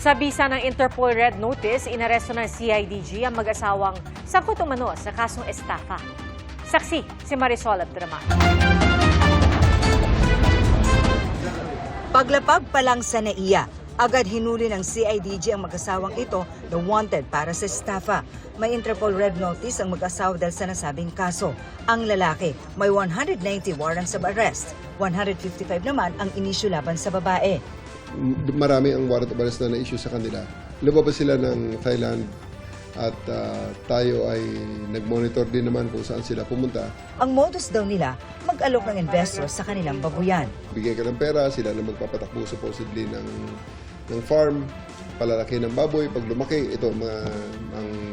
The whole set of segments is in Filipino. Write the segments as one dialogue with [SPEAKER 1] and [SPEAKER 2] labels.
[SPEAKER 1] Sa bisa ng Interpol Red Notice, inaresto ng CIDG ang mag-asawang sangkot umano sa kasong estafa. Saksi si Marisol Abduraman.
[SPEAKER 2] Paglapag pa lang sa NAIA, agad hinuli ng CIDG ang mag-asawang ito na wanted para sa estafa. May Interpol Red Notice ang mag-asawa dahil sa nasabing kaso. Ang lalaki may 190 warrants of arrest. 155 naman ang inisyu laban sa babae.
[SPEAKER 3] Marami ang warrant of arrest na na-issue sa kanila. Lumabas sila ng Thailand at tayo ay nag-monitor din naman kung saan sila pumunta.
[SPEAKER 2] Ang modus daw nila, mag-alok ng investor sa kanilang babuyan.
[SPEAKER 3] Bigay ka ng pera, sila na magpapatakbo supposedly ng farm, palalaki ng baboy. Pag lumaki, ito ang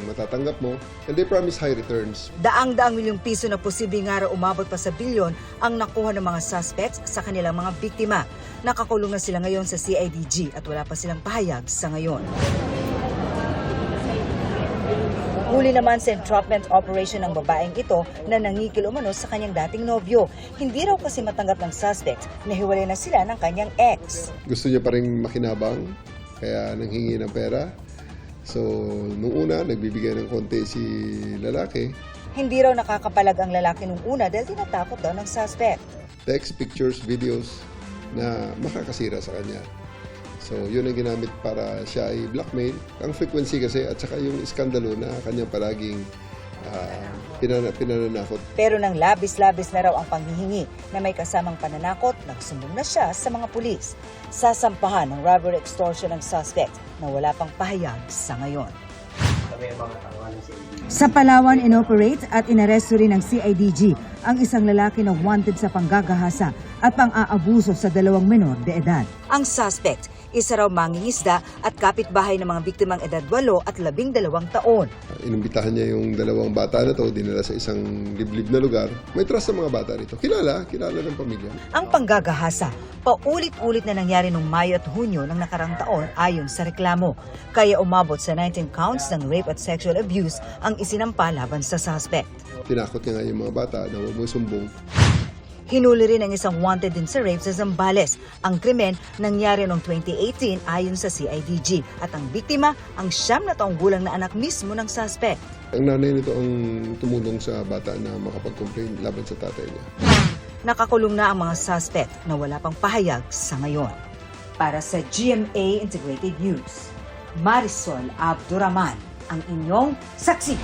[SPEAKER 3] matatanggap mo. And they promise high returns.
[SPEAKER 2] Daang-daang milyong piso na posibleng nga raw umabot pa sa bilyon ang nakuha ng mga suspects sa kanilang mga biktima. Nakakulong na sila ngayon sa CIDG at wala pa silang pahayag sa ngayon. Huli naman sa entrapment operation ng babaeng ito na nangikil umano sa kanyang dating nobyo. Hindi raw kasi matanggap ng suspect na hiwalay na sila ng kanyang ex.
[SPEAKER 3] Gusto niya pa rin makinabang, kaya nanghingi ng pera. So, nung una, nagbibigay ng konti si lalaki.
[SPEAKER 2] Hindi raw nakakapalag ang lalaki nung una dahil tinatakot daw ng suspect.
[SPEAKER 3] Text, pictures, videos na makakasira sa kanya. So, yun ang ginamit para siya ay blackmail. Ang frequency kasi at saka yung iskandalo na kanyang palaging pinananakot.
[SPEAKER 2] Pero nang labis-labis na raw ang panghihingi na may kasamang pananakot, nagsumbong na siya sa mga pulis. Sasampahan ng robbery extortion ng suspect na wala pang pahayag sa ngayon. Sa Palawan, inoperate at inaresto rin ng CIDG ang isang lalaki na wanted sa panggagahasa at pang-aabuso sa 2 menor de edad. Ang suspect, isa raw mangingisda at kapitbahay ng mga biktimang edad 8 at 12 taon.
[SPEAKER 3] Inimbitahan niya yung 2 bata na to, dinala sa isang liblib na lugar. May trust sa mga bata rito. Kilala ng pamilya.
[SPEAKER 2] Ang panggagahasa, paulit-ulit na nangyari noong Mayo at Hunyo ng nakarang taon ayon sa reklamo. Kaya umabot sa 19 counts ng rape at sexual abuse ang isinampa laban sa suspect.
[SPEAKER 3] Tinakot niya nga yung mga bata na huwag mo sumbong.
[SPEAKER 2] Hinuli rin ang isang wanted din sa rape sa Zambales. Ang krimen nangyari noong 2018 ayon sa CIDG at ang biktima ang 9 na taong gulang na anak mismo ng suspect.
[SPEAKER 3] Ang nanay nito ang tumulong sa bata na makapag-complain laban sa tatay niya.
[SPEAKER 2] Nakakulong na ang mga suspect na wala pang pahayag sa ngayon. Para sa GMA Integrated News, Marisol Abduraman, ang inyong saksi.